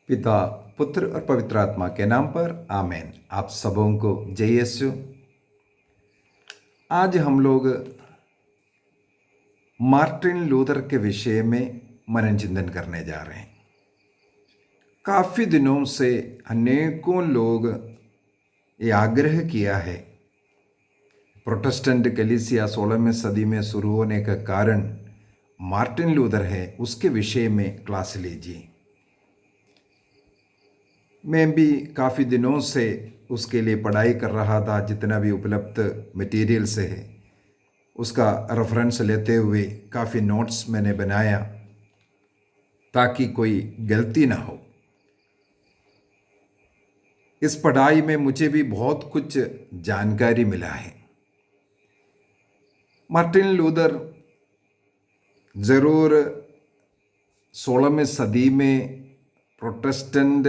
पिता, पुत्र और पवित्र आत्मा के नाम पर आमीन। आप सबों को जय यीशु। आज हम लोग मार्टिन लूथर के विषय में मनन चिंतन करने जा रहे हैं। काफ़ी दिनों से अनेकों लोग ये आग्रह किया है, प्रोटेस्टेंट कलीसिया 16वीं सदी में शुरू होने का कारण मार्टिन लूथर है, उसके विषय में क्लास लीजिए। मैं भी काफ़ी दिनों से उसके लिए पढ़ाई कर रहा था। जितना भी उपलब्ध मटेरियल से है उसका रेफरेंस लेते हुए काफ़ी नोट्स मैंने बनाया ताकि कोई गलती ना हो। इस पढ़ाई में मुझे भी बहुत कुछ जानकारी मिला है। मार्टिन लूथर ज़रूर 16वीं सदी में प्रोटेस्टेंट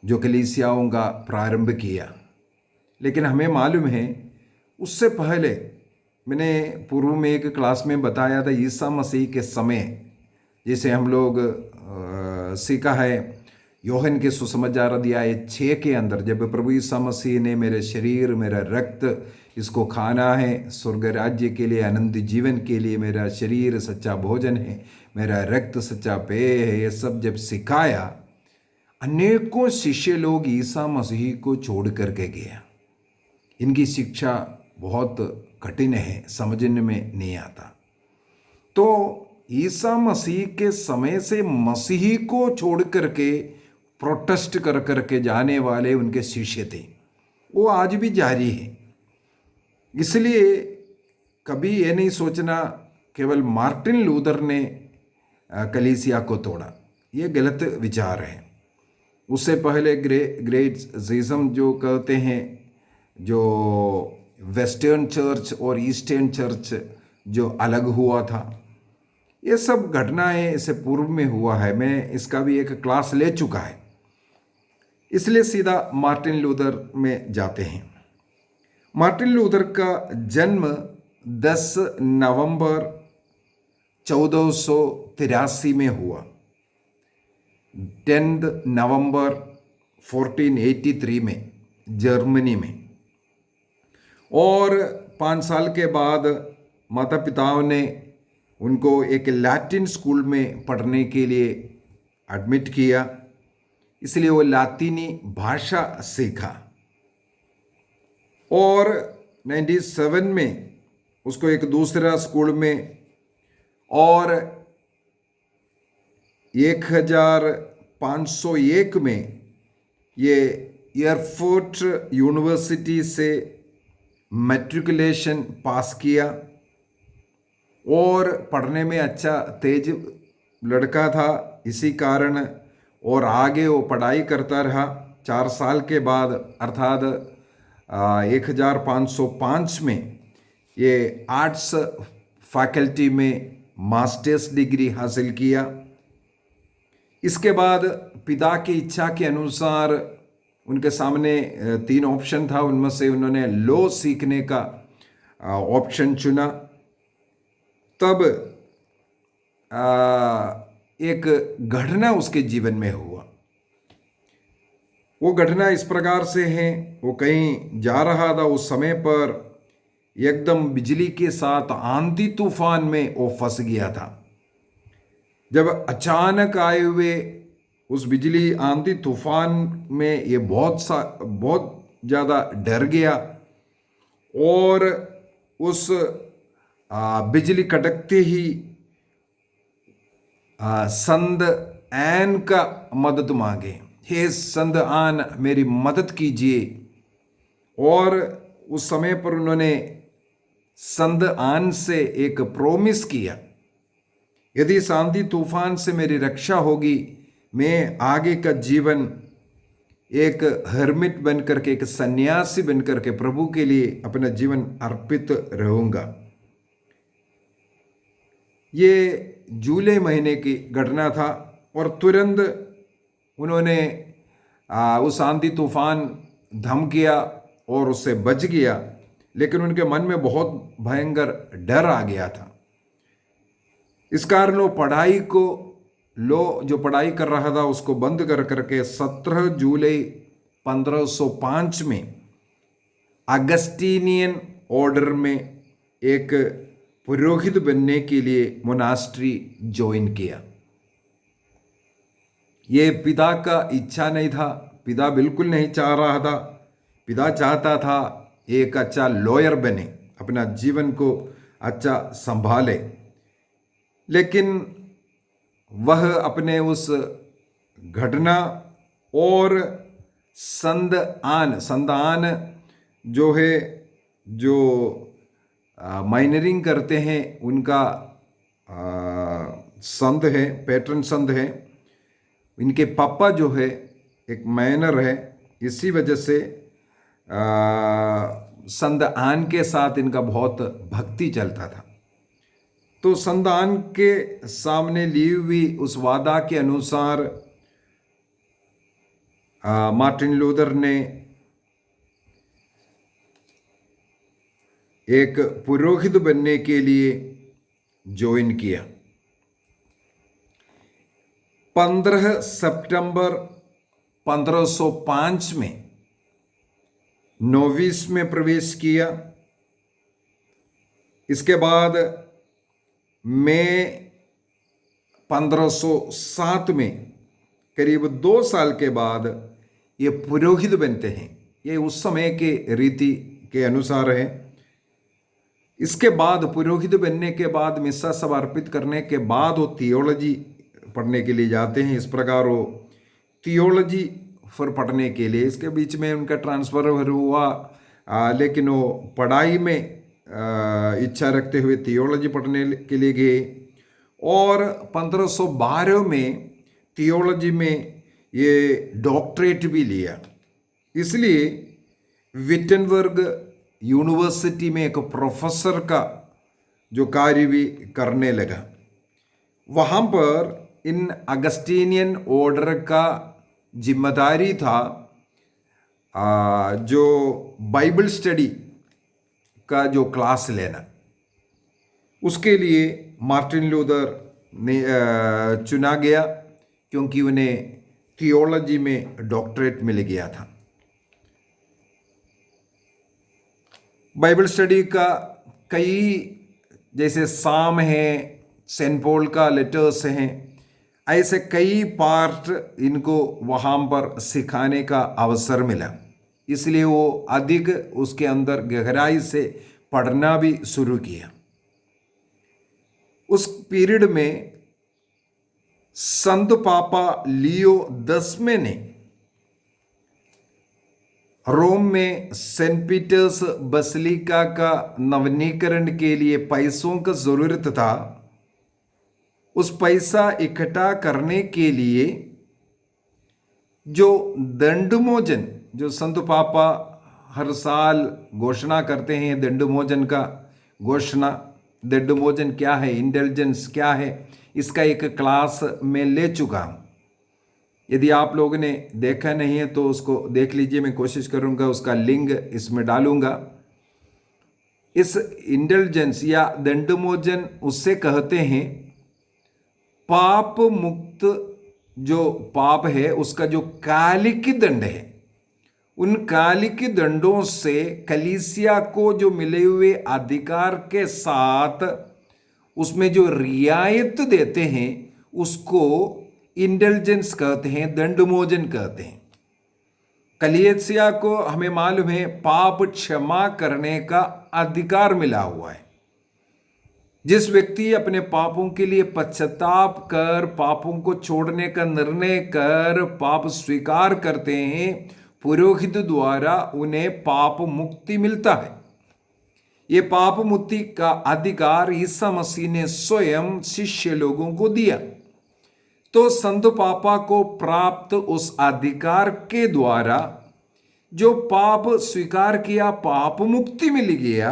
जो कलीसियाओं का प्रारंभ किया, लेकिन हमें मालूम है उससे पहले मैंने पूर्व में एक क्लास में बताया था, ईसा मसीह के समय जैसे हम लोग सीखा है यूहन्ना के सुसमाचार अध्याय 6 के अंदर, जब प्रभु ईसा मसीह ने मेरे शरीर मेरा रक्त इसको खाना है, स्वर्ग राज्य के लिए अनंत जीवन के लिए मेरा शरीर सच्चा भोजन है, मेरा रक्त सच्चा पेय है, ये सब जब सिखाया, अनेकों शिष्य लोग ईसा मसीह को छोड़ करके गया। इनकी शिक्षा बहुत कठिन है, समझने में नहीं आता। तो ईसा मसीह के समय से मसीह को छोड़ करके प्रोटेस्ट कर करके जाने वाले उनके शिष्य थे, वो आज भी जारी है। इसलिए कभी ये नहीं सोचना केवल मार्टिन लूथर ने कलीसिया को तोड़ा, ये गलत विचार है। उससे पहले ग्रेट सिज्म जो कहते हैं, जो वेस्टर्न चर्च और ईस्टर्न चर्च जो अलग हुआ था, ये सब घटनाएं इससे पूर्व में हुआ है। मैं इसका भी एक क्लास ले चुका है, इसलिए सीधा मार्टिन लूथर में जाते हैं। मार्टिन लूथर का जन्म 10 नवंबर 1483 में हुआ। 10 नवंबर 1483 में जर्मनी में। और 5 साल के बाद माता पिताओं ने उनको एक लैटिन स्कूल में पढ़ने के लिए एडमिट किया, इसलिए वो लातीनी भाषा सीखा। और 97 में उसको एक दूसरा स्कूल में, और 1501 में ये एयरफोर्ट यूनिवर्सिटी से मैट्रिकुलेशन पास किया। और पढ़ने में अच्छा तेज लड़का था, इसी कारण और आगे वो पढ़ाई करता रहा। 4 साल के बाद अर्थात 1505 में ये आर्ट्स फैकल्टी में मास्टर्स डिग्री हासिल किया। इसके बाद पिता की इच्छा के अनुसार उनके सामने 3 ऑप्शन था, उनमें से उन्होंने लॉ सीखने का ऑप्शन चुना। तब एक घटना उसके जीवन में हुआ। वो घटना इस प्रकार से है, वो कहीं जा रहा था, उस समय पर एकदम बिजली के साथ आंधी तूफान में वो फंस गया था। जब अचानक आए हुए उस बिजली आंधी तूफान में ये बहुत ज़्यादा डर गया, और उस बिजली कड़कते ही संत ऐन का मदद मांगे, हे संत आन मेरी मदद कीजिए। और उस समय पर उन्होंने संत आन से एक प्रॉमिस किया, यदि आंधी तूफान से मेरी रक्षा होगी, मैं आगे का जीवन एक हर्मिट बनकर के, एक सन्यासी बनकर के प्रभु के लिए अपना जीवन अर्पित रहूंगा। ये जुलाई महीने की घटना था, और तुरंत उन्होंने उस आंधी तूफान धम किया और उससे बच गया, लेकिन उनके मन में बहुत भयंकर डर आ गया था। इस कारण वो पढ़ाई को लॉ जो पढ़ाई कर रहा था उसको बंद कर करके 17 जुलाई 1505 में अगस्टीनियन ऑर्डर में एक पुरोहित बनने के लिए मोनास्ट्री ज्वाइन किया। ये पिता का इच्छा नहीं था, पिता बिल्कुल नहीं चाह रहा था। पिता चाहता था एक अच्छा लॉयर बने, अपना जीवन को अच्छा संभाले, लेकिन वह अपने उस घटना और संदान जो है, जो माइनरिंग करते हैं उनका संत है, पैटर्न संत है। इनके पापा जो है एक माइनर है, इसी वजह से संत आन के साथ इनका बहुत भक्ति चलता था। तो संत आन के सामने ली हुई उस वादा के अनुसार मार्टिन लूथर ने एक पुरोहित बनने के लिए ज्वाइन किया। 15 सितंबर 1505 में नोविस में प्रवेश किया। इसके बाद मई 1507 में करीब 2 साल के बाद ये पुरोहित बनते हैं। ये उस समय के रीति के अनुसार है। इसके बाद पुरोहित बनने के बाद मिस्सा सब अर्पित करने के बाद वो थियोलॉजी पढ़ने के लिए जाते हैं। इस प्रकार वो थियोलॉजी फिर पढ़ने के लिए, इसके बीच में उनका ट्रांसफ़र हुआ, लेकिन वो पढ़ाई में इच्छा रखते हुए थियोलॉजी पढ़ने के लिए गए और 1512 में थियोलॉजी में ये डॉक्टरेट भी लिया। इसलिए विटनबर्ग यूनिवर्सिटी में एक प्रोफेसर का जो कार्य भी करने लगा। वहाँ पर इन अगस्टीनियन ऑर्डर का जिम्मेदारी था जो बाइबल स्टडी का जो क्लास लेना। उसके लिए मार्टिन लूथर ने चुना गया क्योंकि उन्हें थियोलॉजी में डॉक्टरेट मिल गया था। बाइबल स्टडी का कई, जैसे साम है, सेंट पॉल का लेटर्स हैं, ऐसे कई पार्ट इनको वहाँ पर सिखाने का अवसर मिला। इसलिए वो अधिक उसके अंदर गहराई से पढ़ना भी शुरू किया। उस पीरियड में संत पापा लियो 10वें ने रोम में सेंट पीटर्स बसिलिका का नवीनीकरण के लिए पैसों का जरूरत था। उस पैसा इकट्ठा करने के लिए जो दंडमोचन, जो संत पापा हर साल घोषणा करते हैं, दंडमोचन का घोषणा, दंडमोचन क्या है, इंटेलिजेंस क्या है, इसका एक क्लास में ले चुका हूँ। यदि आप लोगों ने देखा नहीं है तो उसको देख लीजिए, मैं कोशिश करूँगा उसका लिंक इसमें डालूँगा। इस इंटेलिजेंस या दंडमोचन उससे कहते हैं पाप मुक्त, जो पाप है उसका जो कालिक दंड है, उन कालिक दंडों से कलीसिया को जो मिले हुए अधिकार के साथ उसमें जो रियायत देते हैं उसको इंटेलिजेंस कहते हैं, दंडमोचन कहते हैं। कलीसिया को हमें मालूम है पाप क्षमा करने का अधिकार मिला हुआ है। जिस व्यक्ति अपने पापों के लिए पश्चाताप कर, पापों को छोड़ने का निर्णय कर, पाप स्वीकार करते हैं, पुरोहित द्वारा उन्हें पाप मुक्ति मिलता है। ये पाप मुक्ति का अधिकार ईसा मसीह ने स्वयं शिष्य लोगों को दिया। तो संत पापा को प्राप्त उस अधिकार के द्वारा जो पाप स्वीकार किया, पाप मुक्ति मिल गया,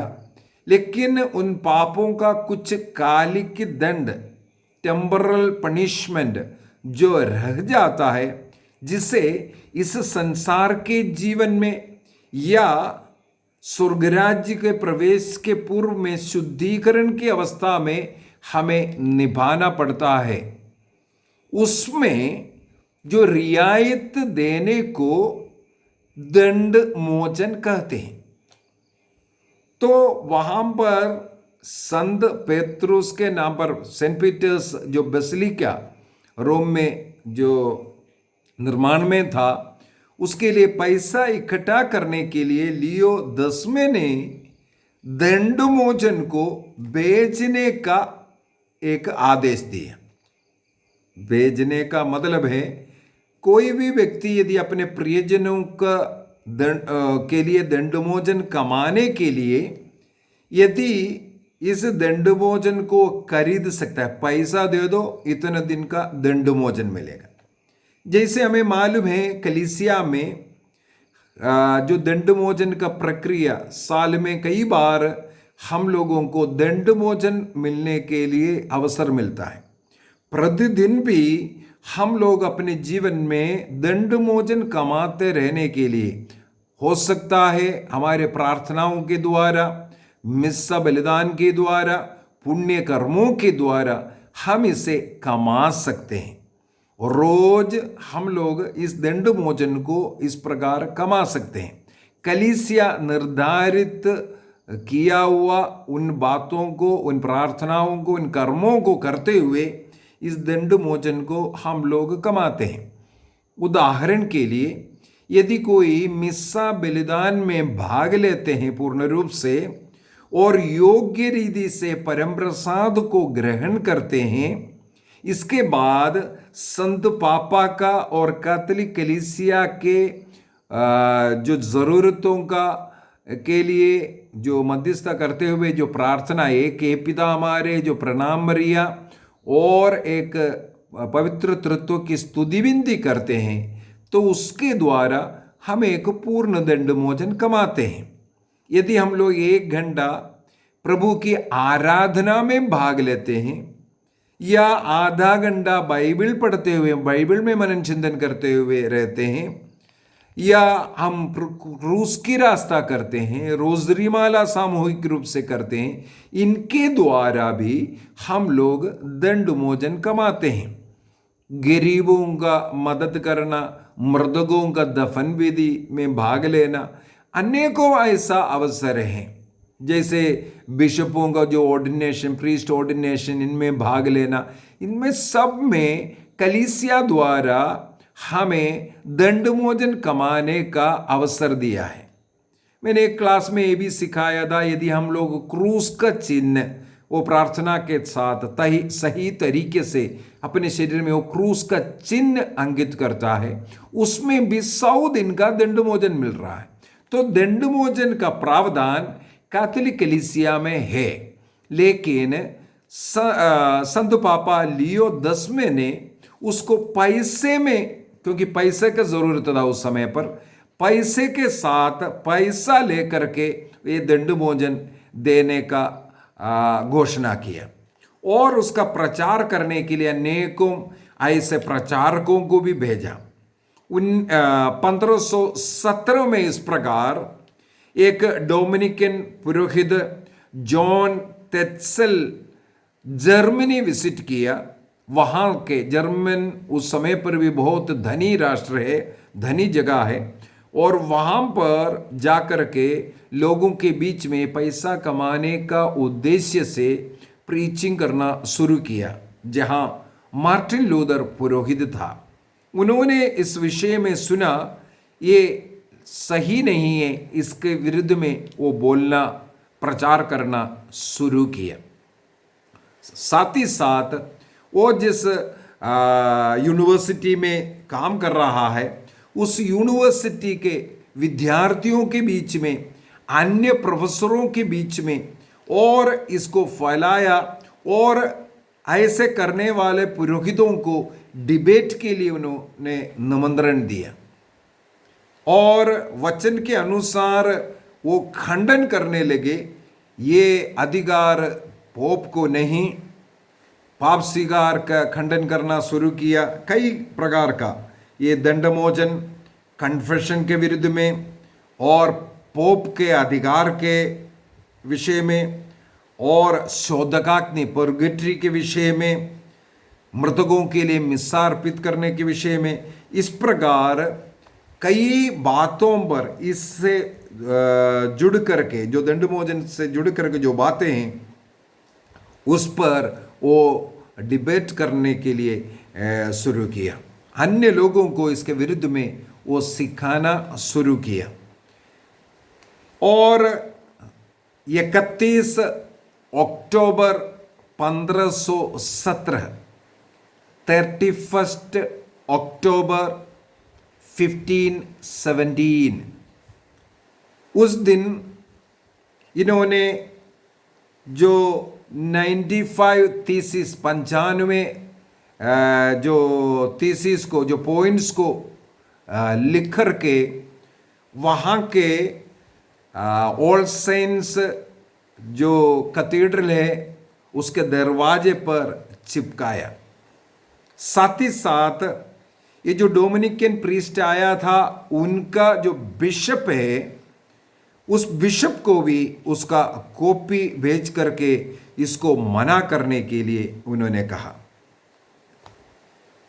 लेकिन उन पापों का कुछ कालिक दंड, टेम्परल पनिशमेंट जो रह जाता है, जिसे इस संसार के जीवन में या स्वर्गराज्य के प्रवेश के पूर्व में शुद्धिकरण की अवस्था में हमें निभाना पड़ता है। उसमें जो रियायत देने को दंड मोचन कहते हैं। तो वहां पर संत पेत्रुस के नाम पर सेंट पीटर्स जो बेसिलिका रोम में जो निर्माण में था, उसके लिए पैसा इकट्ठा करने के लिए लियो 10वें ने दंड मोचन को बेचने का एक आदेश दिया। बेचने का मतलब है कोई भी व्यक्ति यदि अपने प्रियजनों का के लिए दंडमोचन कमाने के लिए यदि इस दंडमोचन को खरीद सकता है, पैसा दे दो इतने दिन का दंडमोचन मिलेगा। जैसे हमें मालूम है कलीसिया में जो दंडमोचन का प्रक्रिया साल में कई बार हम लोगों को दंडमोचन मिलने के लिए अवसर मिलता है। प्रतिदिन भी हम लोग अपने जीवन में दंडमोचन कमाते रहने के लिए, हो सकता है हमारे प्रार्थनाओं के द्वारा, मिस्सा बलिदान के द्वारा, पुण्य कर्मों के द्वारा हम इसे कमा सकते हैं। रोज हम लोग इस दंडमोचन को इस प्रकार कमा सकते हैं। कलीसिया निर्धारित किया हुआ उन बातों को, उन प्रार्थनाओं को, उन कर्मों को करते हुए इस दंडमोचन को हम लोग कमाते हैं। उदाहरण के लिए यदि कोई मिस्सा बलिदान में भाग लेते हैं पूर्ण रूप से और योग्य रीति से परम प्रसाद को ग्रहण करते हैं, इसके बाद संत पापा का और कैथोलिक कलीसिया के जो ज़रूरतों का के लिए जो मध्यस्थता करते हुए जो प्रार्थना, एक हे पिता हमारे, जो प्रणाम मरिया और एक पवित्र तृत्व की स्तुति विनती करते हैं, तो उसके द्वारा हम एक पूर्ण दंडमोचन कमाते हैं। यदि हम लोग 1 घंटा प्रभु की आराधना में भाग लेते हैं या आधा घंटा बाइबल पढ़ते हुए, बाइबल में मनन चिंतन करते हुए रहते हैं, या हम क्रूस की रास्ता करते हैं, रोजरी माला सामूहिक रूप से करते हैं, इनके द्वारा भी हम लोग दंडमोचन कमाते हैं। गरीबों का मदद करना, मृतकों का दफन विधि में भाग लेना, अनेकों ऐसा अवसर है। जैसे बिशपों का जो ऑर्डिनेशन, प्रीस्ट ऑर्डिनेशन, इनमें भाग लेना, इनमें सब में कलीसिया द्वारा हमें दंडमोचन कमाने का अवसर दिया है। मैंने एक क्लास में ये भी सिखाया था, यदि हम लोग क्रूस का चिन्ह वो प्रार्थना के साथ सही तरीके से अपने शरीर में वो क्रूस का चिन्ह अंकित करता है, उसमें भी 100 दिन का दंडमोचन मिल रहा है। तो दंडमोचन का प्रावधान कैथोलिक कलीसिया में है, लेकिन संत पापा लियो 10वें ने उसको पैसे में, क्योंकि पैसे की जरूरत था उस समय पर, पैसे के साथ पैसा लेकर के ये दंडमोचन देने का घोषणा किया और उसका प्रचार करने के लिए अनेकों ऐसे प्रचारकों को भी भेजा। 1517 में इस प्रकार एक डोमिनिकन पुरोहित जॉन तेत्सल जर्मनी विजिट किया। वहाँ के जर्मन उस समय पर भी बहुत धनी राष्ट्र है, धनी जगह है, और वहाँ पर जाकर के लोगों के बीच में पैसा कमाने का उद्देश्य से प्रीचिंग करना शुरू किया। जहाँ मार्टिन लूथर पुरोहित था, उन्होंने इस विषय में सुना ये सही नहीं है, इसके विरुद्ध में वो बोलना, प्रचार करना शुरू किया। साथ ही साथ वो जिस यूनिवर्सिटी में काम कर रहा है, उस यूनिवर्सिटी के विद्यार्थियों के बीच में, अन्य प्रोफेसरों के बीच में और इसको फैलाया, और ऐसे करने वाले पुरोहितों को डिबेट के लिए उन्होंने निमंत्रण दिया और वचन के अनुसार वो खंडन करने लगे। ये अधिकार पोप को नहीं, पाप स्वीकार का खंडन करना शुरू किया। कई प्रकार का ये दंडमोचन कन्फेशन के विरुद्ध में और पोप के अधिकार के विषय में और शोधकाग्नि पर्गेटरी के विषय में मृतकों के लिए मिस्सा अर्पित करने के विषय में। इस प्रकार कई बातों पर इससे जुड़ करके, जो दंडमोचन से जुड़ करके जो बातें हैं उस पर वो डिबेट करने के लिए शुरू किया। अन्य लोगों को इसके विरुद्ध में वो सिखाना शुरू किया। और 31 अक्टूबर 1517, 31 अक्टूबर 1517, उस दिन इन्होंने जो 95 थीसिस, 95 जो थीसिस को, जो पॉइंट्स को लिख कर के वहाँ के ऑल सेंट्स जो कैथेड्रल है उसके दरवाजे पर चिपकाया। साथ ही साथ ये जो डोमिनिकन प्रीस्ट आया था उनका जो बिशप है, उस बिशप को भी उसका कॉपी भेज करके इसको मना करने के लिए उन्होंने कहा।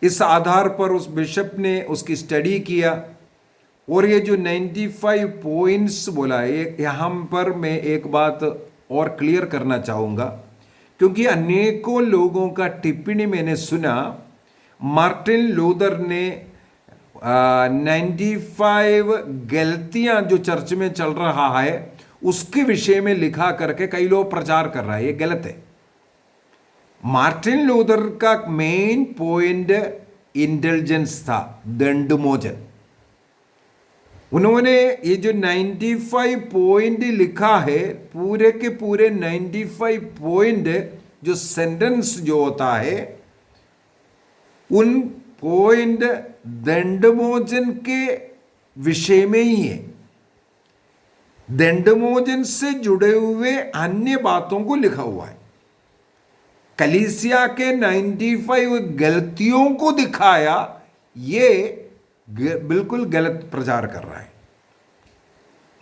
इस आधार पर उस बिशप ने उसकी स्टडी किया और ये जो 95 पॉइंट्स बोला है, यहाँ पर मैं एक बात और क्लियर करना चाहूँगा, क्योंकि अनेकों लोगों का टिप्पणी मैंने सुना। मार्टिन लूथर ने 95 गलतियां जो चर्च में चल रहा है उसके विषय में लिखा करके कई लोग प्रचार कर रहा है, ये गलत है। मार्टिन लूथर का मेन पॉइंट इंटेलिजेंस था, दंडमोचन। उन्होंने ये जो 95 पॉइंट लिखा है, पूरे के पूरे 95 पॉइंट जो सेंटेंस जो होता है, उन पॉइंट दंडमोचन के विषय में ही है। दंडमोचन से जुड़े हुए अन्य बातों को लिखा हुआ है। कलीसिया के 95 गलतियों को दिखाया, ये बिल्कुल गलत प्रचार कर रहा है।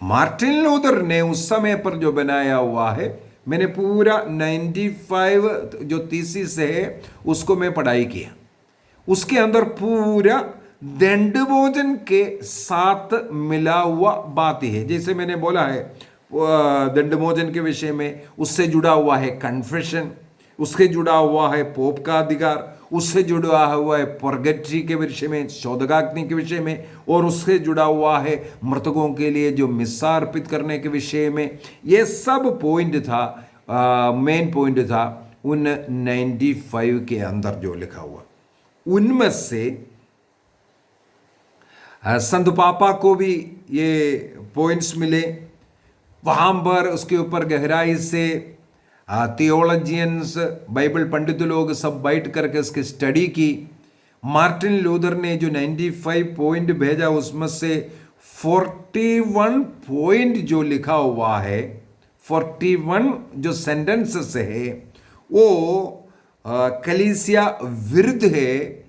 मार्टिन लूथर ने उस समय पर जो बनाया हुआ है, मैंने पूरा 95 जो थीसिस है उसको मैं पढ़ाई किया। उसके अंदर पूरा दंडमोचन के साथ मिला हुआ बात ही है। जैसे मैंने बोला है दंडमोचन के विषय में, उससे जुड़ा हुआ है कन्फेशन, उससे जुड़ा हुआ है पोप का अधिकार, उससे जुड़ा हुआ है परगेट्री के विषय में, शोधकाग्नि के विषय में, और उससे जुड़ा हुआ है मृतकों के लिए जो मिस्सा अर्पित करने के विषय में। ये सब पॉइंट था, मेन पॉइंट था उन 95 के अंदर जो लिखा हुआ। उनमें से संत पापा को भी ये पॉइंट्स मिले, वहाँ पर उसके ऊपर गहराई से थियोलॉजियंस, बाइबल पंडित लोग सब बैठ करके उसकी स्टडी की। मार्टिन लूथर ने जो 95 पॉइंट भेजा उसमें से 41 पॉइंट जो लिखा हुआ है, 41 जो सेंटेंसेस है वो कलीसिया विरुद्ध है,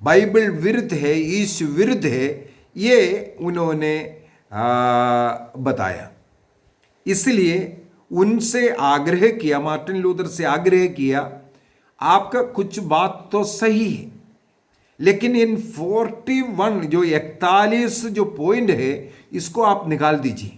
बाइबल विरुद्ध है, ईश विरुद्ध है, ये उन्होंने बताया। इसलिए उनसे आग्रह किया, मार्टिन लूथर से आग्रह किया, आपका कुछ बात तो सही है, लेकिन इन 41 जो 41 जो पॉइंट है इसको आप निकाल दीजिए,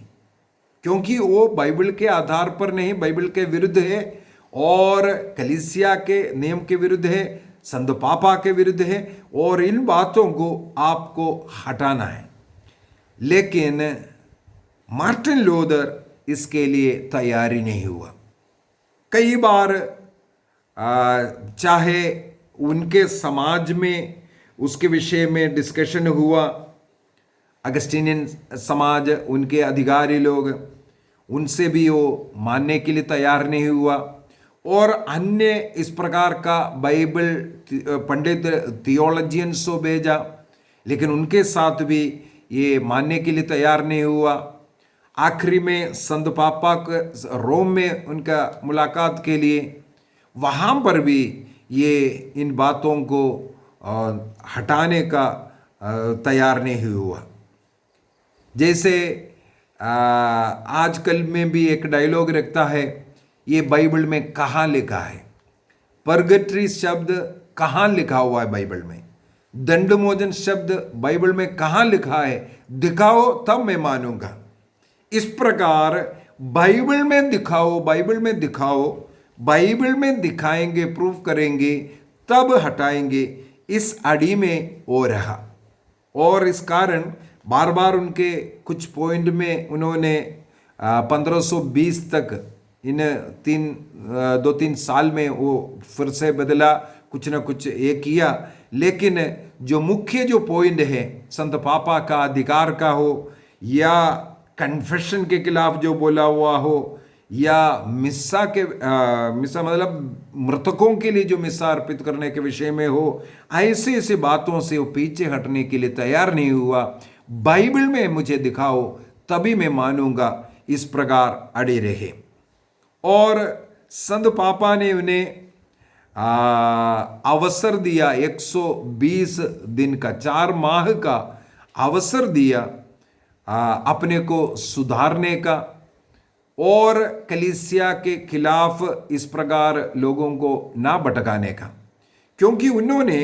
क्योंकि वो बाइबल के आधार पर नहीं, बाइबल के विरुद्ध है और कलीसिया के नियम के विरुद्ध है, संत पापा के विरुद्ध है, और इन बातों को आपको हटाना है। लेकिन मार्टिन लूथर इसके लिए तैयारी नहीं हुआ। कई बार चाहे उनके समाज में उसके विषय में डिस्कशन हुआ, अगस्टीनियन समाज, उनके अधिकारी लोग, उनसे भी वो मानने के लिए तैयार नहीं हुआ, और अन्य इस प्रकार का बाइबल पंडित थियोलॉजियंस को भेजा, लेकिन उनके साथ भी ये मानने के लिए तैयार नहीं हुआ। आखिरी में संत पापा के रोम में उनका मुलाकात के लिए, वहाँ पर भी ये इन बातों को हटाने का तैयार नहीं हुआ। जैसे आजकल में भी एक डायलॉग रखता है, ये बाइबल में कहाँ लिखा है? परगेट्री शब्द कहाँ लिखा हुआ है बाइबल में? दंडमोचन शब्द बाइबल में कहाँ लिखा है? दिखाओ तब मैं मानूंगा। इस प्रकार बाइबल में दिखाओ, बाइबल में दिखाओ, बाइबल में दिखाएंगे, प्रूफ करेंगे, तब हटाएंगे, इस अड़ी में वो रहा। और इस कारण बार बार उनके कुछ पॉइंट में उन्होंने 1520 तक इन 2-3 साल में वो फिर से बदला, कुछ ना कुछ ये किया। लेकिन जो मुख्य जो पॉइंट है संत पापा का अधिकार का हो, या कन्फेशन के खिलाफ जो बोला हुआ हो, या मिस्सा मतलब मृतकों के लिए जो मिस्सा अर्पित करने के विषय में हो, ऐसे ऐसे बातों से वो पीछे हटने के लिए तैयार नहीं हुआ। बाइबल में मुझे दिखाओ तभी मैं मानूंगा, इस प्रकार अड़े रहे। और संत पापा ने उन्हें अवसर दिया, 120 दिन का, 4 माह का अवसर दिया अपने को सुधारने का और कलीसिया के खिलाफ इस प्रकार लोगों को ना भटकाने का। क्योंकि उन्होंने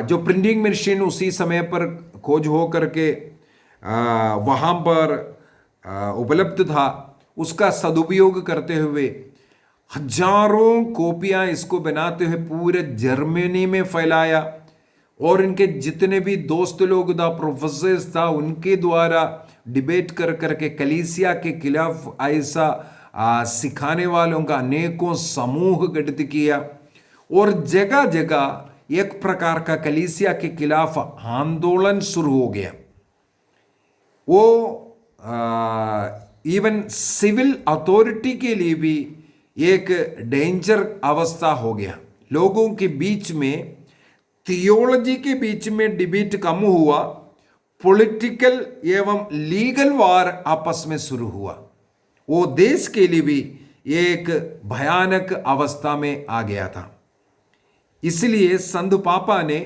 जो प्रिंटिंग मशीन उसी समय पर खोज हो करके वहाँ पर उपलब्ध था, उसका सदुपयोग करते हुए हजारों कॉपियां इसको बनाते हुए पूरे जर्मनी में फैलाया। और इनके जितने भी दोस्त लोग था, प्रोफेसर्स था, उनके द्वारा डिबेट कर करके कलीसिया के खिलाफ ऐसा सिखाने वालों का अनेकों समूह गठित किया। और जगह जगह एक प्रकार का कलीसिया के खिलाफ आंदोलन शुरू हो गया। वो इवन सिविल अथॉरिटी के लिए भी एक डेंजर अवस्था हो गया। लोगों के बीच में, थियोलॉजी के बीच में डिबेट कम हुआ, पॉलिटिकल एवं लीगल वार आपस में शुरू हुआ। वो देश के लिए भी एक भयानक अवस्था में आ गया था। इसलिए संत पापा ने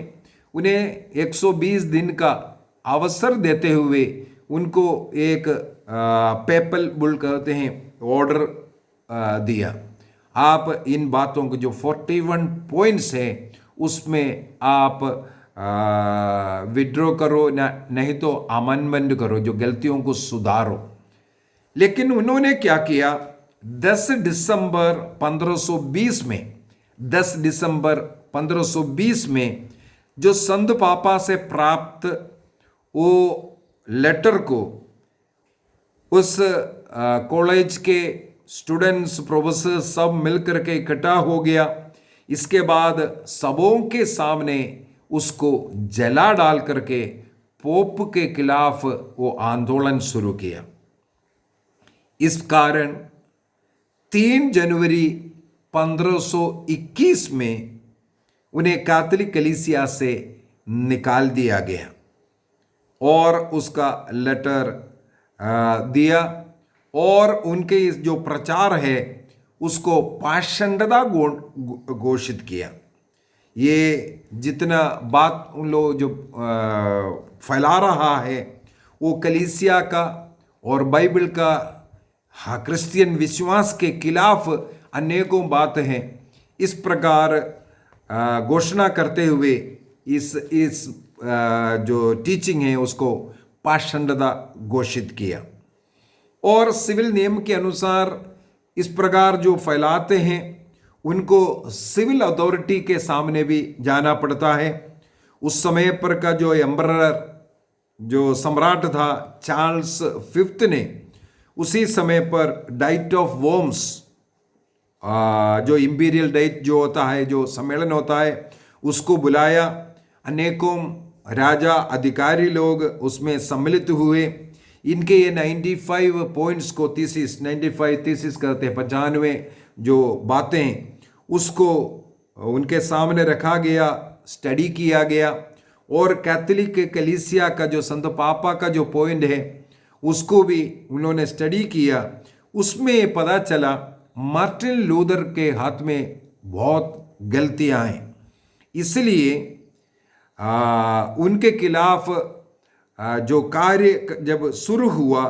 उन्हें 120 दिन का अवसर देते हुए उनको एक पेपल बुल कहते हैं ऑर्डर दिया। आप इन बातों के जो 41 पॉइंट्स हैं उसमें आप विड्रॉ करो, नहीं तो अमेंडमेंट करो, जो गलतियों को सुधारो। लेकिन उन्होंने क्या किया, 10 दिसंबर 1520 में 10 दिसंबर 1520 में जो संत पापा से प्राप्त वो लेटर को उस कॉलेज के स्टूडेंट्स, प्रोफेसर सब मिलकर के इकट्ठा हो गया। इसके बाद सबों के सामने उसको जला डाल करके पोप के खिलाफ वो आंदोलन शुरू किया। इस कारण 3 जनवरी 1521 में उन्हें कैथोलिक कलीसिया से निकाल दिया गया और उसका लेटर दिया। और उनके इस जो प्रचार है उसको पाषंडता घोषित किया। ये जितना बात उन लोग जो फैला रहा है वो कलीसिया का और बाइबल का, हाँ, क्रिश्चियन विश्वास के खिलाफ अनेकों बातें हैं। इस प्रकार घोषणा करते हुए इस जो टीचिंग है उसको पाषंडता घोषित किया। और सिविल नियम के अनुसार इस प्रकार जो फैलाते हैं उनको सिविल अथॉरिटी के सामने भी जाना पड़ता है। उस समय पर का जो एम्परर, जो सम्राट था चार्ल्स फिफ्थ ने, उसी समय पर डाइट ऑफ वॉर्म्स, जो इंपीरियल डाइट जो होता है, जो सम्मेलन होता है, उसको बुलाया। अनेकों राजा अधिकारी लोग उसमें सम्मिलित हुए। इनके ये 95 पॉइंट्स को 95 थीसिस करते हैं, 95 जो बातें, उसको उनके सामने रखा गया, स्टडी किया गया। और कैथोलिक कलीसिया का जो संत पापा का जो पॉइंट है उसको भी उन्होंने स्टडी किया। उसमें पता चला मार्टिन लूथर के हाथ में बहुत गलतियां हैं। इसलिए उनके खिलाफ जो कार्य जब शुरू हुआ,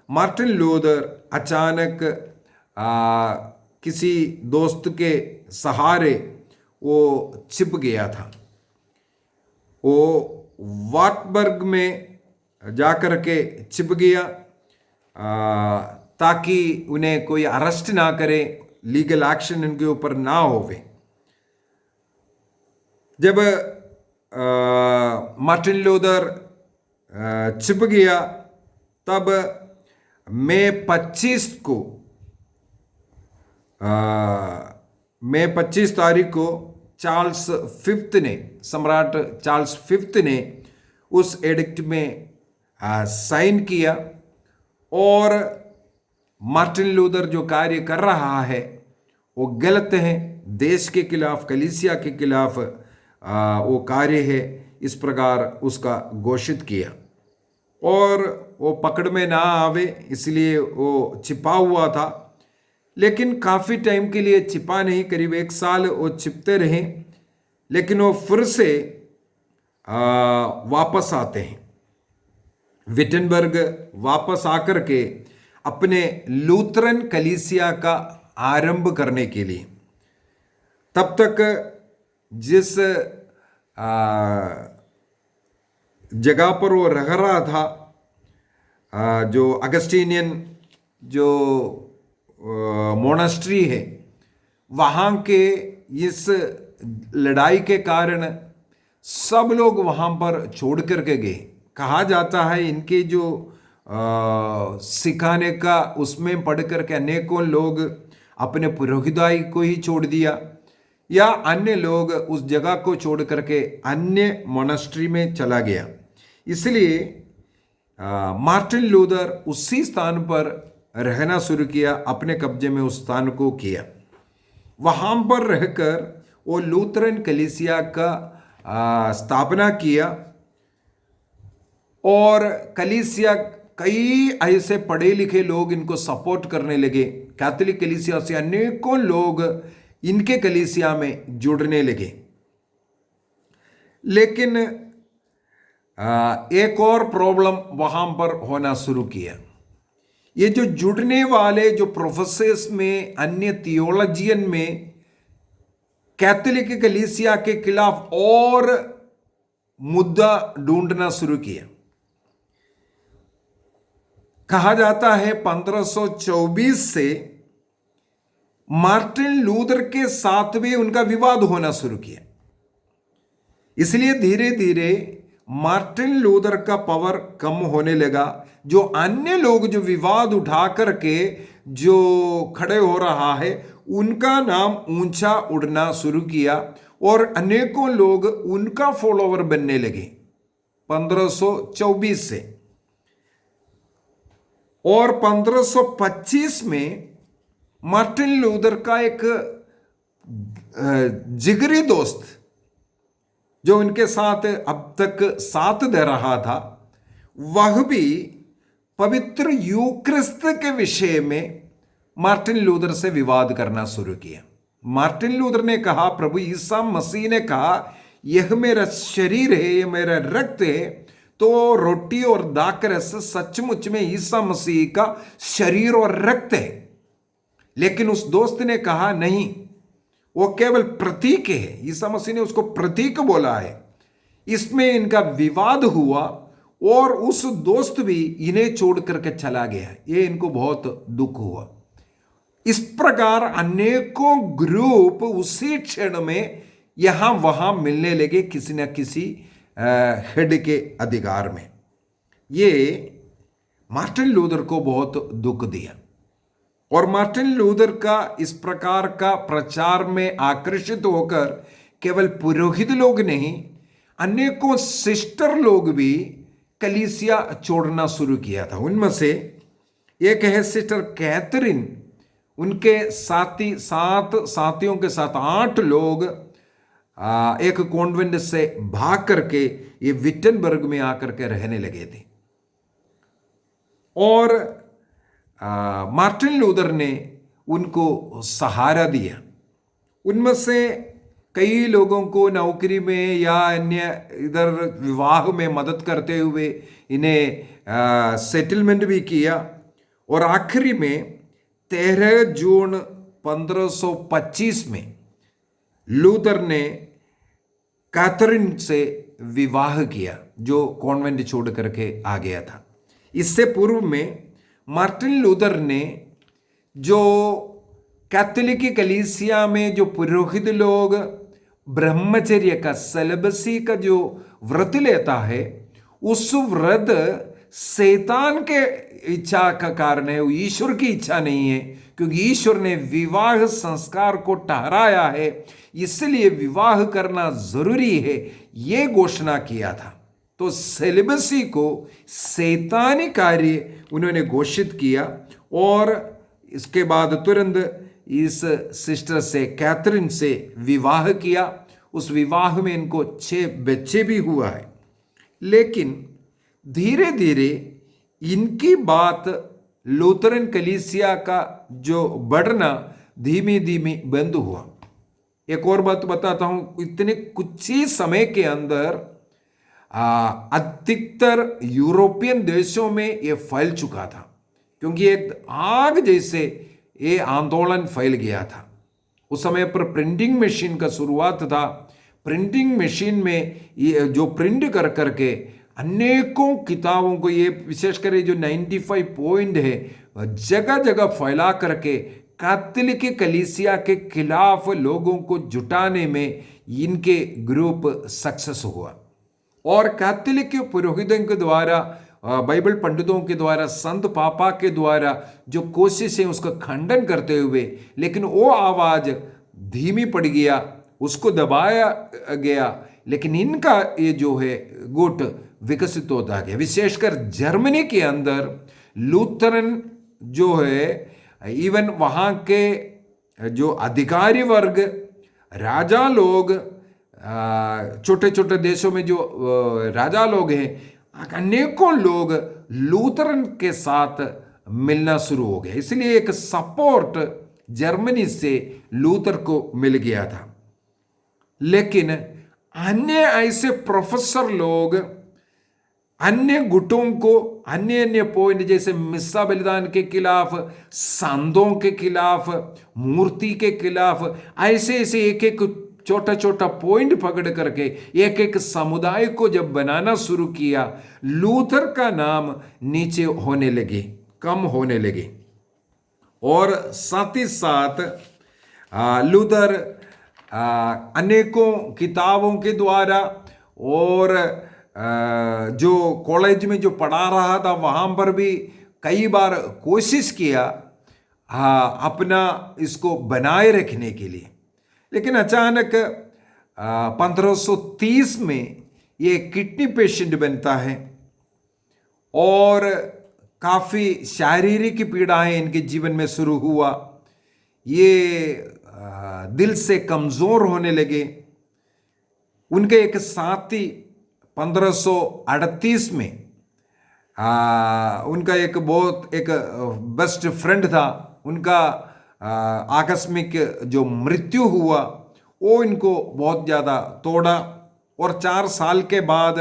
मार्टिन लूथर अचानक किसी दोस्त के सहारे वो छिप गया था। वो वार्टबर्ग में जाकर के छिप गया ताकि उन्हें कोई अरेस्ट ना करे, लीगल एक्शन इनके ऊपर ना होवे। जब मार्टिन लूथर छिप गया तब मई 25 तारीख को चार्ल्स फिफ्थ ने, सम्राट चार्ल्स फिफ्थ ने उस एडिक्ट में साइन किया और मार्टिन लूथर जो कार्य कर रहा है वो गलत है, देश के खिलाफ, कलीसिया के खिलाफ वो कार्य है, इस प्रकार उसका घोषित किया। और वो पकड़ में ना आवे इसलिए वो छिपा हुआ था, लेकिन काफ़ी टाइम के लिए छिपा नहीं, करीब 1 साल वो छिपते रहे, लेकिन वो फिर से वापस आते हैं विटनबर्ग, वापस आकर के अपने लूथरन कलीसिया का आरंभ करने के लिए। तब तक जिस जगह पर वो रह रहा था, जो अगस्टीनियन जो मोनास्ट्री है, वहाँ के इस लड़ाई के कारण सब लोग वहाँ पर छोड़ करके गए। कहा जाता है इनके जो सिखाने का उसमें पढ़ करके अनेकों लोग अपने पुरोहिताई को ही छोड़ दिया, या अन्य लोग उस जगह को छोड़ करके अन्य मोनास्ट्री में चला गया। इसलिए मार्टिन लूथर उसी स्थान पर रहना शुरू किया, अपने कब्जे में उस स्थान को किया। वहाँ पर रहकर वो लूथरन कलीसिया का स्थापना किया और कलीसिया कई ऐसे पढ़े लिखे लोग इनको सपोर्ट करने लगे। कैथोलिक कलीसिया से अनेकों लोग इनके कलीसिया में जुड़ने लगे। लेकिन एक और प्रॉब्लम वहां पर होना शुरू किया। ये जो जुड़ने वाले जो प्रोफेसर्स में, अन्य थियोलॉजियन में कैथोलिक कलीसिया के खिलाफ और मुद्दा ढूंढना शुरू किया। कहा जाता है 1524 से मार्टिन लूथर के साथ भी उनका विवाद होना शुरू किया। इसलिए धीरे धीरे मार्टिन लूथर का पावर कम होने लगा। जो अन्य लोग जो विवाद उठा करके जो खड़े हो रहा है, उनका नाम ऊंचा उड़ना शुरू किया और अनेकों लोग उनका फॉलोवर बनने लगे 1524 से। और 1525 में मार्टिन लूथर का एक जिगरी दोस्त जो उनके साथ अब तक साथ दे रहा था, वह भी पवित्र यूक्रिस्त के विषय में मार्टिन लूथर से विवाद करना शुरू किया। मार्टिन लूथर ने कहा, प्रभु ईसा मसीह ने कहा यह मेरा शरीर है, यह मेरा रक्त है, तो रोटी और दाखरस सचमुच में ईसा मसीह का शरीर और रक्त है। लेकिन उस दोस्त ने कहा नहीं, वो केवल प्रतीक है। ईसा मसीह ने उसको प्रतीक बोला है। इसमें इनका विवाद हुआ और उस दोस्त भी इन्हें छोड़ करके चला गया। ये इनको बहुत दुख हुआ। इस प्रकार अनेकों ग्रुप उसी क्षण में यहां वहां मिलने लगे, किसी न किसी हेड के अधिकार में। ये मार्टिन लूथर को बहुत दुख दिया और मार्टिन लूथर का इस प्रकार का प्रचार में आकर्षित होकर केवल पुरोहित लोग नहीं, अनेकों सिस्टर लोग भी कलीसिया छोड़ना शुरू किया था। उनमें से एक है सिस्टर कैथरीन, उनके सात साथियों के साथ 8 लोग एक कॉन्वेंट से भाग करके ये विटनबर्ग में आकर के रहने लगे थे। और मार्टिन लूथर ने उनको सहारा दिया। उनमें से कई लोगों को नौकरी में या अन्य इधर विवाह में मदद करते हुए इन्हें सेटलमेंट भी किया। और आखिरी में 13 जून 1525 में लूथर ने कैथरीन से विवाह किया, जो कॉन्वेंट छोड़ करके आ गया था। इससे पूर्व में मार्टिन लूथर ने जो कैथोलिक कलीसिया में जो पुरोहित लोग ब्रह्मचर्य का, सेलिबसी का जो व्रत लेता है, उस व्रत शैतान के इच्छा का कारण है, वो ईश्वर की इच्छा नहीं है, क्योंकि ईश्वर ने विवाह संस्कार को ठहराया है, इसलिए विवाह करना जरूरी है, ये घोषणा किया था। तो सेलिबसी को शैतानी कार्य उन्होंने घोषित किया, और इसके बाद तुरंत इस सिस्टर से, कैथरीन से विवाह किया। उस विवाह में इनको 6 बच्चे भी हुआ है। लेकिन धीरे धीरे इनकी बात लूथरन कलीसिया का जो बढ़ना धीमी धीमी बंद हुआ। एक और बात बताता हूं, इतने कुछ ही समय के अंदर अधिकतर यूरोपियन देशों में यह फैल चुका था, क्योंकि एक आग जैसे ये आंदोलन फैल गया था। उस समय पर प्रिंटिंग मशीन का शुरुआत था। प्रिंटिंग मशीन में ये जो प्रिंट कर करके अनेकों किताबों को, ये विशेषकर जो 95 पॉइंट है, जगह जगह फैला करके कैथोलिक कलीसिया के खिलाफ लोगों को जुटाने में इनके ग्रुप सक्सेस हुआ। और कैथोलिक पुरोहितों के द्वारा, बाइबल पंडितों के द्वारा, संत पापा के द्वारा जो कोशिश है उसका खंडन करते हुए, लेकिन वो आवाज धीमी पड़ गया, उसको दबाया गया। लेकिन इनका ये जो है गुट विकसित होता गया। विशेषकर जर्मनी के अंदर लूथरन जो है, इवन वहाँ के जो अधिकारी वर्ग, राजा लोग, छोटे छोटे देशों में जो राजा लोग हैं, अनेकों लोग लूथरन के साथ मिलना शुरू हो गया। इसलिए एक सपोर्ट जर्मनी से लूथर को मिल गया था। लेकिन अन्य ऐसे प्रोफेसर लोग अन्य गुटों को, अन्य अन्य पॉइंट जैसे मिस्सा बलिदान के खिलाफ, सांदों के खिलाफ, मूर्ति के खिलाफ, ऐसे ऐसे एक एक छोटा छोटा पॉइंट पकड़ करके एक एक समुदाय को जब बनाना शुरू किया, लूथर का नाम नीचे होने लगे, कम होने लगे। और साथ ही साथ लूथर अनेकों किताबों के द्वारा और जो कॉलेज में जो पढ़ा रहा था वहाँ पर भी कई बार कोशिश किया अपना इसको बनाए रखने के लिए। लेकिन अचानक 1530 में ये किडनी पेशेंट बनता है और काफ़ी शारीरिक पीड़ाएं इनके जीवन में शुरू हुआ। ये दिल से कमज़ोर होने लगे। उनके एक साथी 1538 में उनका एक बेस्ट फ्रेंड था, उनका आकस्मिक जो मृत्यु हुआ वो इनको बहुत ज़्यादा तोड़ा। और 4 साल के बाद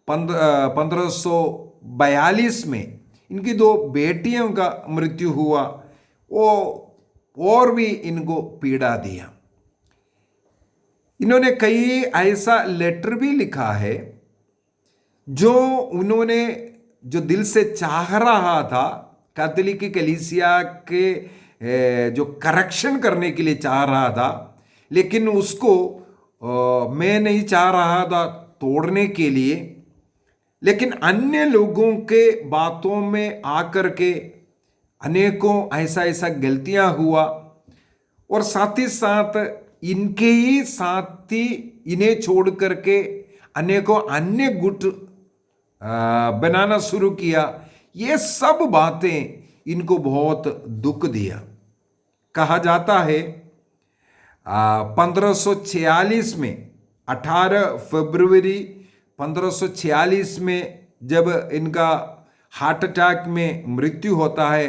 1542 में इनकी 2 बेटियों का मृत्यु हुआ, वो और भी इनको पीड़ा दिया। इन्होंने कई ऐसा लेटर भी लिखा है जो उन्होंने जो दिल से चाह रहा था, कैथोलिक कलीसिया के जो करेक्शन करने के लिए चाह रहा था, लेकिन उसको मैं नहीं चाह रहा था तोड़ने के लिए। लेकिन अन्य लोगों के बातों में आकर के अनेकों ऐसा गलतियां हुआ। और साथ ही साथ इनके ही साथी इन्हें छोड़ करके अनेकों अन्य गुट बनाना शुरू किया। ये सब बातें इनको बहुत दुख दिया। कहा जाता है 1546 में 18 फरवरी 1546 में जब इनका हार्ट अटैक में मृत्यु होता है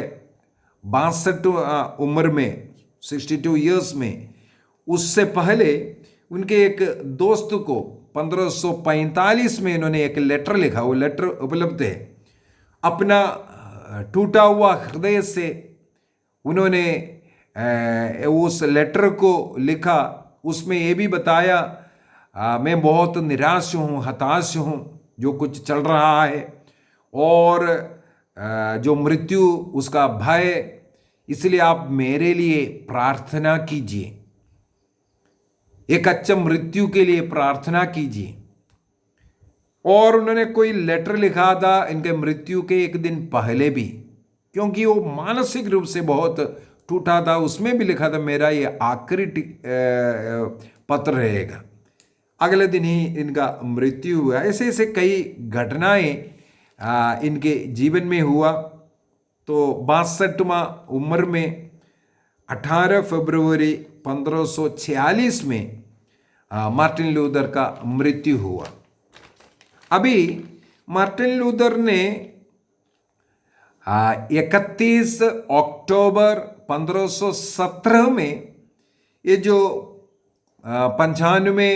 62 उम्र में, 62 इयर्स में। उससे पहले उनके एक दोस्त को 1545 में इन्होंने एक लेटर लिखा, वो लेटर उपलब्ध है। अपना टूटा हुआ हृदय से उन्होंने उस लेटर को लिखा उसमें ये भी बताया मैं बहुत निराश हूँ, हताश हूँ जो कुछ चल रहा है, और जो मृत्यु उसका भय, इसलिए आप मेरे लिए प्रार्थना कीजिए, एक अच्छा मृत्यु के लिए प्रार्थना कीजिए। और उन्होंने कोई लेटर लिखा था इनके मृत्यु के एक दिन पहले भी, क्योंकि वो मानसिक रूप से बहुत टूटा था। उसमें भी लिखा था मेरा ये आखिरी पत्र रहेगा। अगले दिन ही इनका मृत्यु हुआ। ऐसे ऐसे कई घटनाएं इनके जीवन में हुआ। तो 62वां उम्र में 18 फरवरी 1546 में मार्टिन लूथर का मृत्यु हुआ। अभी मार्टिन लूथर ने 31 अक्टूबर 1517 में ये जो 95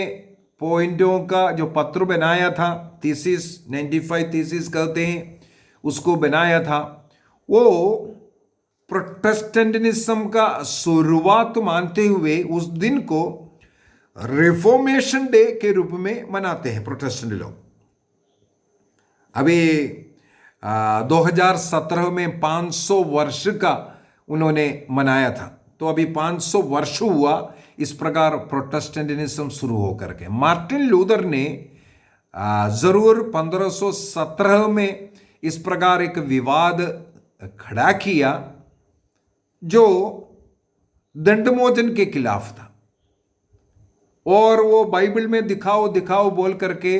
पॉइंटों का जो पत्र बनाया था, थीसिस 95 थीसिस कहते हैं, उसको बनाया था। वो प्रोटेस्टेंटिज्म का शुरुआत मानते हुए उस दिन को रिफॉर्मेशन डे के रूप में मनाते हैं प्रोटेस्टेंट लोग। अभी 2017 में 500 वर्ष का उन्होंने मनाया था। तो अभी 500 वर्ष हुआ इस प्रकार प्रोटेस्टेंटिज्म शुरू होकर के। मार्टिन लूथर ने जरूर 1517 में इस प्रकार एक विवाद खड़ा किया जो दंडमोचन के खिलाफ था, और वो बाइबल में दिखाओ दिखाओ बोल करके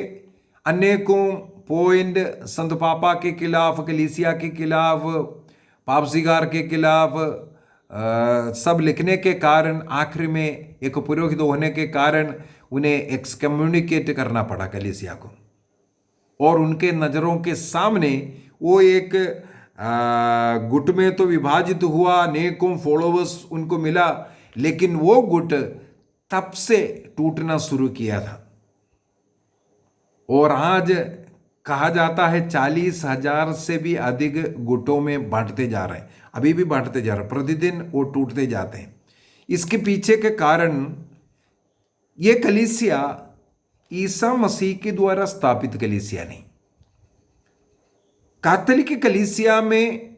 अनेकों पॉइंट संत पापा के खिलाफ, कलीसिया के खिलाफ, पापसिगार के खिलाफ सब लिखने के कारण आखिर में एक पुरोहित होने के कारण उन्हें एक्सकम्युनिकेट करना पड़ा कलीसिया को, और उनके नज़रों के सामने वो एक गुट में तो विभाजित हुआ, अनेकों फॉलोवर्स उनको मिला, लेकिन वो गुट तब से टूटना शुरू किया था। और आज कहा जाता है 40,000 से भी अधिक गुटों में बांटते जा रहे हैं, अभी भी बांटते जा रहे हैं, प्रतिदिन वो टूटते जाते हैं। इसके पीछे के कारण ये कलीसिया ईसा मसीह के द्वारा स्थापित कलीसिया नहीं। कैथोलिक कलीसिया में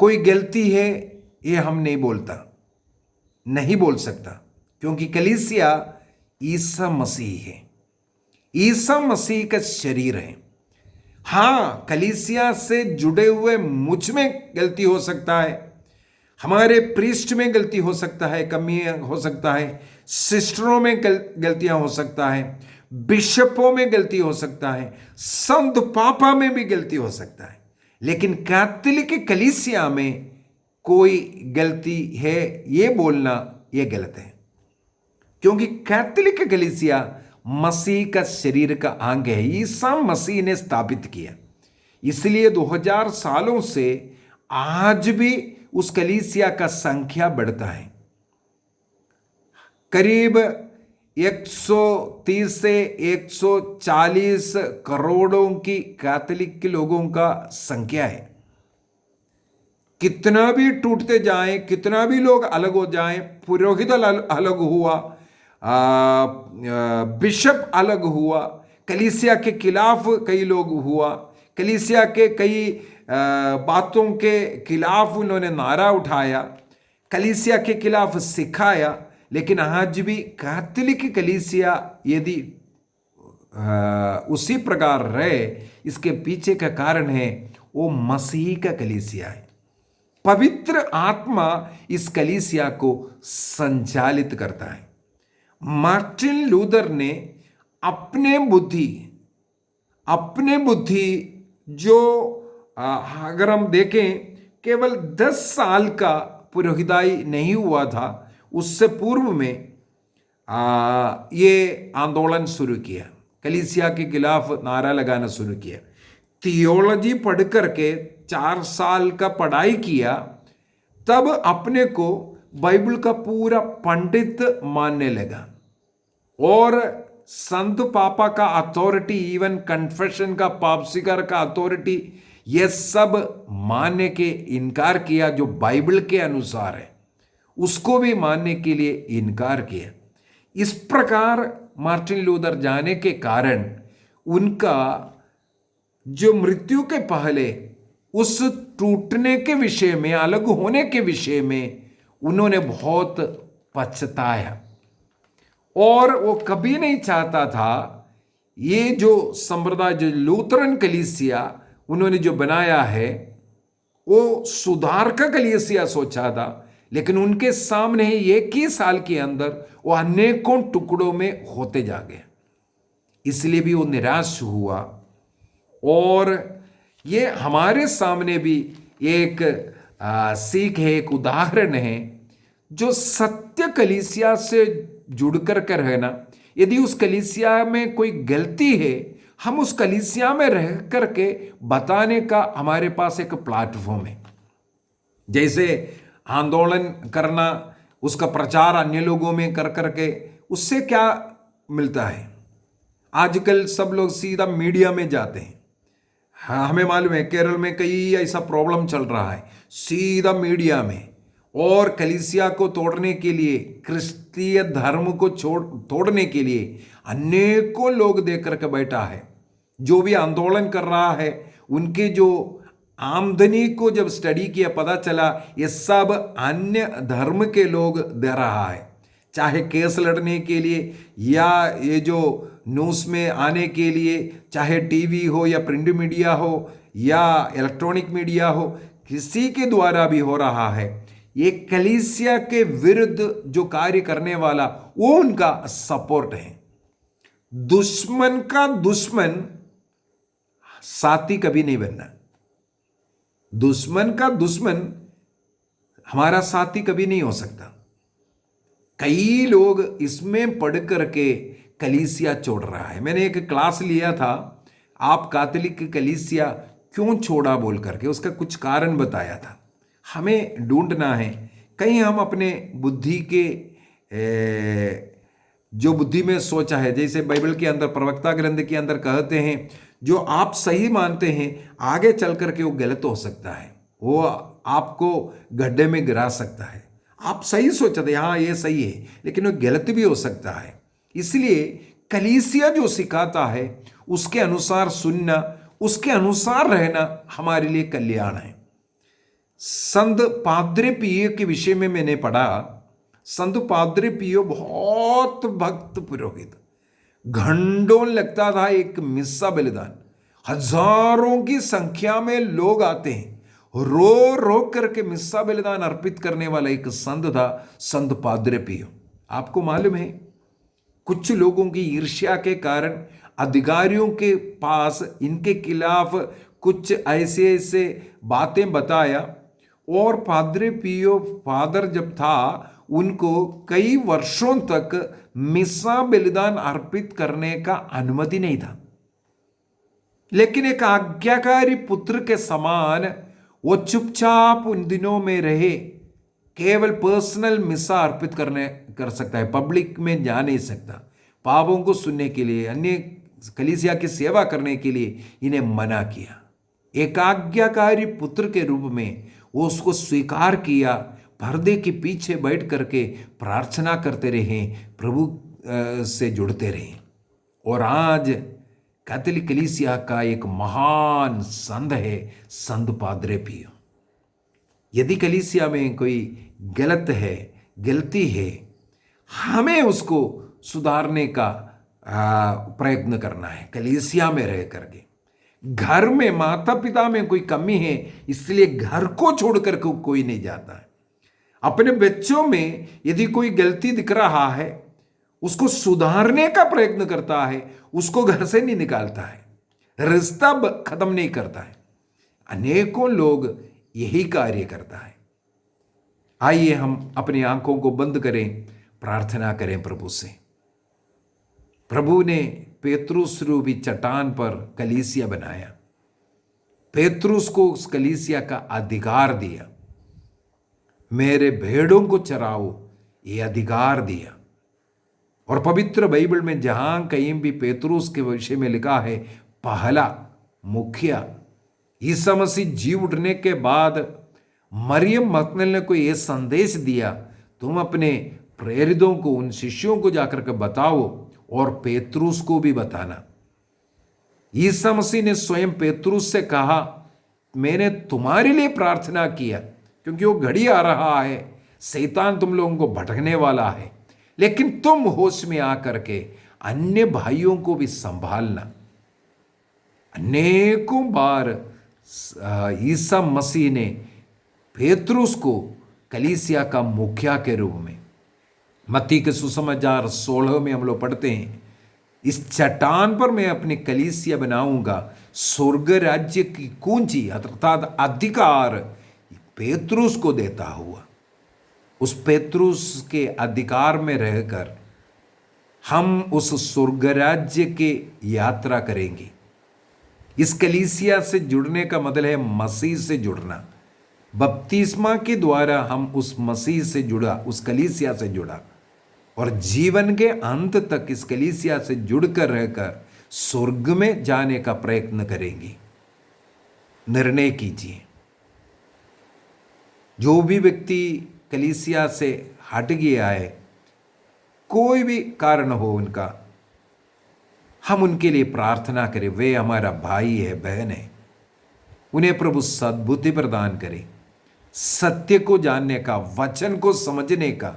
कोई गलती है ये हम नहीं बोल सकता, क्योंकि कलीसिया ईसा मसीह है, ईसा मसीह का शरीर है। हाँ, कलीसिया से जुड़े हुए मुझ में गलती हो सकता है, हमारे प्रीस्ट में गलती हो सकता है, कमियां हो सकता है, सिस्टरों में गलतियां हो सकता है, बिशपों में गलती हो सकता है, संत पापा में भी गलती हो सकता है, लेकिन कैथोलिक कलीसिया में कोई गलती है ये बोलना ये गलत है, क्योंकि कैथोलिक कलीसिया मसीह का शरीर का अंग है, ईसा मसीह ने स्थापित किया। इसलिए 2000 सालों से आज भी उस कलीसिया का संख्या बढ़ता है। करीब 130 से 140 करोड़ों की कैथोलिक के लोगों का संख्या है। कितना भी टूटते जाएं, कितना भी लोग अलग हो जाएं, पुरोहित अलग हुआ, बिशप अलग हुआ, कलीसिया के खिलाफ कई लोग हुआ, कलीसिया के कई बातों के खिलाफ उन्होंने नारा उठाया, कलीसिया के खिलाफ सिखाया, लेकिन आज भी कैथोलिक कलीसिया यदि उसी प्रकार रहे, इसके पीछे का कारण है वो मसीह का कलीसिया है। पवित्र आत्मा इस कलीसिया को संचालित करता है। मार्टिन लूथर ने अपने बुद्धि जो अगर हम देखें केवल 10 साल का पुरोहिताई नहीं हुआ था, उससे पूर्व में ये आंदोलन शुरू किया, कलीसिया के खिलाफ नारा लगाना शुरू किया। थियोलॉजी पढ़ करके 4 साल का पढ़ाई किया, तब अपने को बाइबल का पूरा पंडित मानने लगा, और संत पापा का अथॉरिटी, इवन कन्फेशन का, पापसिकर का अथॉरिटी, यह सब मानने के इनकार किया जो बाइबल के अनुसार है। उसको भी मानने के लिए इनकार किया। इस प्रकार मार्टिन लूथर जाने के कारण उनका जो मृत्यु के पहले उस टूटने के विषय में, अलग होने के विषय में उन्होंने बहुत पछताया और वो कभी नहीं चाहता था ये जो संप्रदाय, जो लूथरन कलीसिया उन्होंने जो बनाया है, वो सुधार का कलीसिया सोचा था, लेकिन उनके सामने ही एक ही साल के अंदर वो अनेकों टुकड़ों में होते जा गए। इसलिए भी वो निराश हुआ। और ये हमारे सामने भी एक सीख है, एक उदाहरण है, जो सत्य कलीसिया से जुड़कर कर है ना, यदि उस कलीसिया में कोई गलती है, हम उस कलीसिया में रह करके बताने का हमारे पास एक प्लेटफॉर्म है। जैसे आंदोलन करना, उसका प्रचार अन्य लोगों में कर करके उससे क्या मिलता है? आजकल सब लोग सीधा मीडिया में जाते हैं। हाँ, हमें मालूम है केरल में कई ऐसा प्रॉब्लम चल रहा है, सीधा मीडिया में, और कलीसिया को तोड़ने के लिए, क्रिस्तीय धर्म को तोड़ने के लिए अनेकों लोग देख करके बैठा है। जो भी आंदोलन कर रहा है, उनके जो आमदनी को जब स्टडी किया, पता चला ये सब अन्य धर्म के लोग दे रहा है, चाहे केस लड़ने के लिए या ये जो न्यूज़ में आने के लिए, चाहे टीवी हो या प्रिंट मीडिया हो या इलेक्ट्रॉनिक मीडिया हो, किसी के द्वारा भी हो रहा है। ये कलीसिया के विरुद्ध जो कार्य करने वाला, वो उनका सपोर्ट है। दुश्मन का दुश्मन साथी कभी नहीं बनना। दुश्मन का दुश्मन हमारा साथी कभी नहीं हो सकता। कई लोग इसमें पढ़ करके कलीसिया छोड़ रहा है। मैंने एक क्लास लिया था, आप कैथोलिक कलीसिया क्यों छोड़ा बोल करके, उसका कुछ कारण बताया था। हमें ढूंढना है, कहीं हम अपने बुद्धि के जो बुद्धि में सोचा है, जैसे बाइबल के अंदर, प्रवक्ता ग्रंथ के अंदर कहते हैं, जो आप सही मानते हैं आगे चल करके वो गलत हो सकता है, वो आपको गड्ढे में गिरा सकता है। आप सही सोचते हैं हाँ ये सही है, लेकिन वो गलत भी हो सकता है। इसलिए कलीसिया जो सिखाता है उसके अनुसार सुनना, उसके अनुसार रहना हमारे लिए कल्याण है। संत पाद्रे पियो के विषय में मैंने पढ़ा। संत पाद्रे पियो बहुत भक्त पुरोहित, घंटों लगता था एक मिस्सा बलिदान, हजारों की संख्या में लोग आते हैं, रो रो करके मिस्सा बलिदान अर्पित करने वाला एक संत था, संत पाद्रे पियो। आपको मालूम है, कुछ लोगों की ईर्ष्या के कारण अधिकारियों के पास इनके खिलाफ कुछ ऐसे ऐसे बातें बताया, और पाद्रे पियो फादर जब था, उनको कई वर्षों तक मिस्सा बलिदान अर्पित करने का अनुमति नहीं था। लेकिन एक आज्ञाकारी पुत्र के समान वो चुपचाप उन दिनों में रहे, केवल पर्सनल मिस्सा अर्पित कर सकता है, पब्लिक में जा नहीं सकता। पापों को सुनने के लिए, अन्य कलीसिया की सेवा करने के लिए इन्हें मना किया। एक आज्ञाकारी पुत्र के रूप में वो उसको स्वीकार किया, पर्दे के पीछे बैठ करके प्रार्थना करते रहे, प्रभु से जुड़ते रहे। और आज कैथोलिक कलीसिया का एक महान संत है, संत पाद्रे पियो। यदि कलीसिया में कोई गलती है, हमें उसको सुधारने का प्रयत्न करना है, कलीसिया में रह करके। घर में माता पिता में कोई कमी है, इसलिए घर को छोड़कर कोई नहीं जाता है। अपने बच्चों में यदि कोई गलती दिख रहा है, उसको सुधारने का प्रयत्न करता है, उसको घर से नहीं निकालता है, रिश्ता खत्म नहीं करता है। अनेकों लोग यही कार्य करता है। आइए हम अपनी आंखों को बंद करें, प्रार्थना करें प्रभु से। प्रभु ने पेतरुस रूपी चट्टान पर कलीसिया बनाया, पेतरुस को उस कलीसिया का अधिकार दिया, मेरे भेड़ों को चराओ ये अधिकार दिया। और पवित्र बाइबल में जहां कहीं भी पेतरुस के विषय में लिखा है पहला मुखिया, ईसा मसीह जी उठने के बाद मरियम मगदलीनी को यह संदेश दिया, तुम अपने प्रेरितों को, उन शिष्यों को जाकर के बताओ और पेतरुस को भी बताना। ईसा मसीह ने स्वयं पेतरुस से कहा, मैंने तुम्हारे लिए प्रार्थना किया, क्योंकि वो घड़ी आ रहा है, शैतान तुम लोगों को भटकने वाला है, लेकिन तुम होश में आकर के अन्य भाइयों को भी संभालना। अनेकों बार ईसा मसीह ने पेतरुस को कलीसिया का मुखिया के रूप में, मत्ती के सुसमाचार 16 में हम लोग पढ़ते हैं, इस चट्टान पर मैं अपनी कलीसिया बनाऊंगा, स्वर्ग राज्य की कुंजी अर्थात अधिकार पेतरुस को देता हुआ। उस पेतरुस के अधिकार में रहकर हम उस स्वर्ग राज्य के यात्रा करेंगे। इस कलीसिया से जुड़ने का मतलब है मसीह से जुड़ना। बपतिस्मा के द्वारा हम उस मसीह से जुड़ा, उस कलीसिया से जुड़ा, और जीवन के अंत तक इस कलीसिया से जुड़कर रहकर स्वर्ग में जाने का प्रयत्न करेंगे। निर्णय कीजिए। जो भी व्यक्ति कलीसिया से हट गया है, कोई भी कारण हो उनका, हम उनके लिए प्रार्थना करें। वे हमारा भाई है, बहन है, उन्हें प्रभु सद्बुद्धि प्रदान करे, सत्य को जानने का, वचन को समझने का,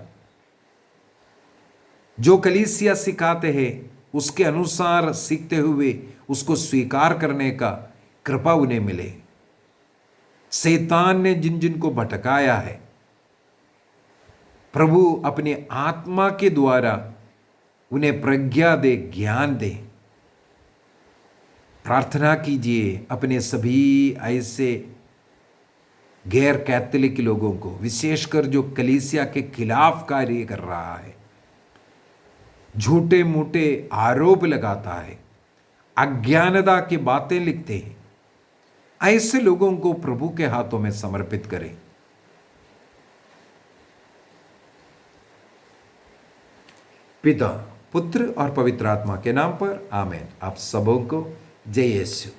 जो कलीसिया सिखाते हैं उसके अनुसार सीखते हुए उसको स्वीकार करने का कृपा उन्हें मिले। शैतान ने जिन जिन को भटकाया है, प्रभु अपनी आत्मा के द्वारा उन्हें प्रज्ञा दे, ज्ञान दे। प्रार्थना कीजिए अपने सभी ऐसे गैर कैथोलिक लोगों को, विशेषकर जो कलीसिया के खिलाफ कार्य कर रहा है, झूठे मूठे आरोप लगाता है, अज्ञानता की बातें लिखते हैं, ऐसे लोगों को प्रभु के हाथों में समर्पित करें। पिता, पुत्र और पवित्र आत्मा के नाम पर आमीन। आप सबों को जय यीशु।